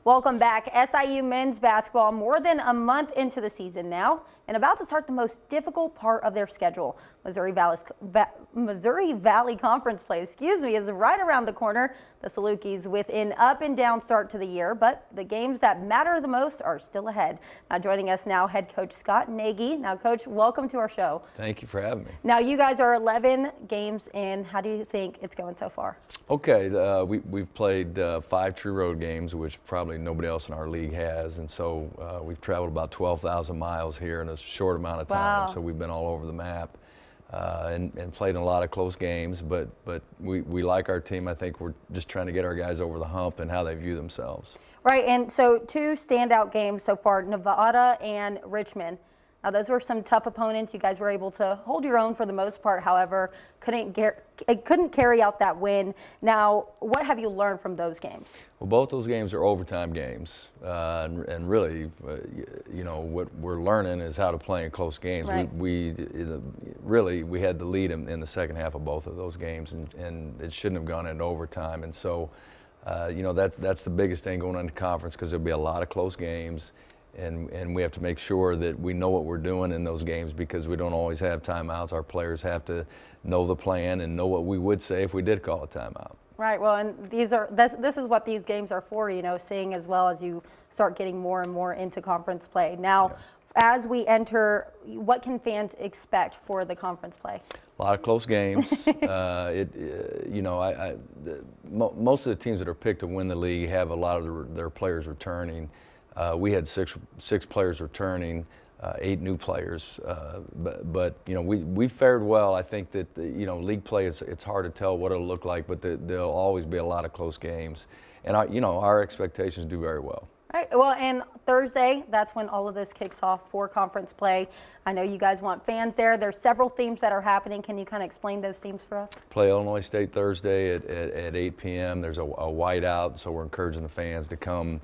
Welcome back. SIU men's basketball more than a month into the season now and about to start the most difficult part of their schedule. Missouri Valley Conference play, is right around the corner. The Salukis with an up and down start to the year, but the games that matter the most are still ahead. Now joining us now, head coach Scott Nagy. Now coach, welcome to our show. Thank you for having me. Now you guys are 11 games in. How do you think it's going so far? Okay, we've played 5 true road games, which probably nobody else in our league has, and so we've traveled about 12,000 miles here in a short amount of time. Wow. So we've been all over the map and played in a lot of close games, but we like our team. I think we're just trying to get our guys over the hump and how they view themselves. Right, and so 2 standout games so far, Nevada and Richmond. Now those were some tough opponents. You guys were able to hold your own for the most part, however, couldn't carry out that win. Now, what have you learned from those games? Well, both those games are overtime games, and really, you know, what we're learning is how to play in close games. Right. We had the lead in the second half of both of those games, and it shouldn't have gone into overtime. And so, you know, that's the biggest thing going into conference, because there'll be a lot of close games. And we have to make sure that we know what we're doing in those games, because we don't always have timeouts. Our players have to know the plan and know what we would say if we did call a timeout. Right, well, and this is what these games are for, you know, seeing as well as you start getting more and more into conference play. Now, as we enter, what can fans expect for the conference play? A lot of close games. You know, most of the teams that are picked to win the league have a lot of their players returning. We had six players returning, 8 new players, but you know, we fared well. I think that you know, league play it's hard to tell what it'll look like, but there'll always be a lot of close games, and you know, our expectations do very well. All right. Well, and Thursday, that's when all of this kicks off for conference play. I know you guys want fans there. There's several themes that are happening. Can you kind of explain those themes for us? Play Illinois State Thursday at 8 p.m. There's a whiteout, so we're encouraging the fans to come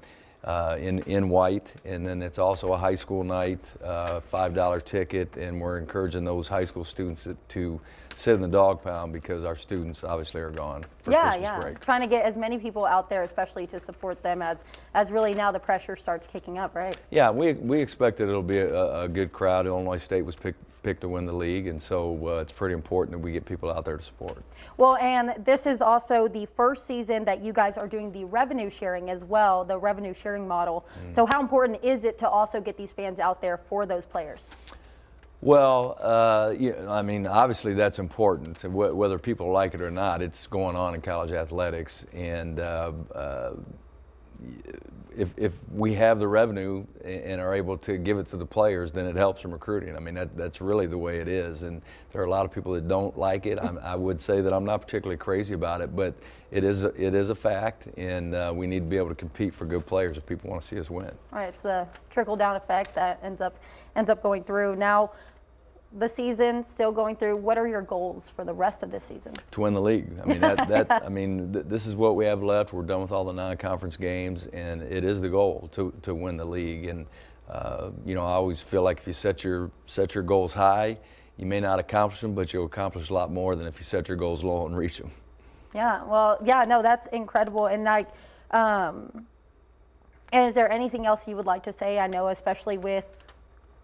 in white, and then it's also a high school night, $5 ticket, and we're encouraging those high school students to sit in the dog pound, because our students obviously are gone for Christmas break. Trying to get as many people out there, especially to support them as really now the pressure starts kicking up, right? Yeah, we expect that it'll be a good crowd. Illinois State was picked to win the league, and so it's pretty important that we get people out there to support. Well, and this is also the first season that you guys are doing the revenue sharing as well, the revenue sharing model. So how important is it to also get these fans out there for those players? Well, yeah, I mean, obviously that's important. Whether people like it or not, it's going on in college athletics, and if we have the revenue and are able to give it to the players, then it helps in recruiting. I mean, that's really the way it is. And there are a lot of people that don't like it. I would say that I'm not particularly crazy about it, but it is a fact, and we need to be able to compete for good players if people want to see us win. All right, it's a trickle-down effect that ends up going through. Now, the season's still going through. What are your goals for the rest of this season? To win the league. I mean, I mean, this is what we have left. We're done with all the non-conference games, and it is the goal to win the league. And you know, I always feel like if you set your goals high, you may not accomplish them, but you'll accomplish a lot more than if you set your goals low and reach them. Yeah. Well, yeah. No, that's incredible. And like, and is there anything else you would like to say? I know, especially with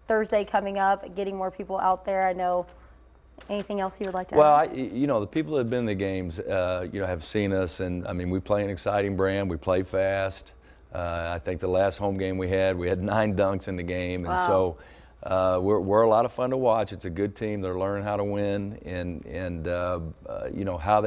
Thursday coming up, getting more people out there. I know, anything else you would like to add? Well, you know, the people that have been in the games, you know, have seen us, and I mean, we play an exciting brand. We play fast. I think the last home game we had 9 dunks in the game, and so we're a lot of fun to watch. It's a good team. They're learning how to win, and you know, how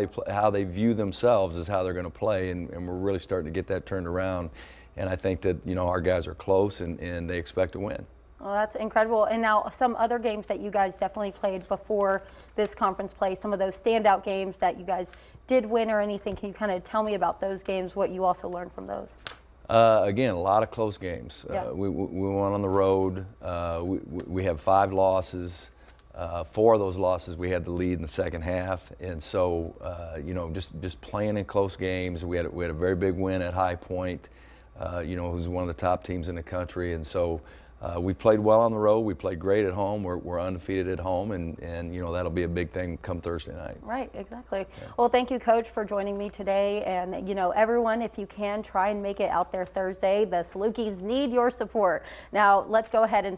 they view themselves is how they're going to play, and we're really starting to get that turned around. And I think that, you know, our guys are close, and they expect to win. Well, that's incredible. And now some other games that you guys definitely played before this conference play, some of those standout games that you guys did win or anything. Can you kind of tell me about those games, what you also learned from those? Again, a lot of close games. Yeah. We went on the road. We have 5 losses. 4 of those losses we had the lead in the second half, and so you know, just playing in close games. We had a very big win at High Point, you know, who's one of the top teams in the country, and so we played well on the road. We played great at home. We're undefeated at home, and you know that'll be a big thing come Thursday night. Right, exactly. Yeah. Well, thank you, Coach, for joining me today. And, you know, everyone, if you can, try and make it out there Thursday. The Salukis need your support. Now, let's go ahead and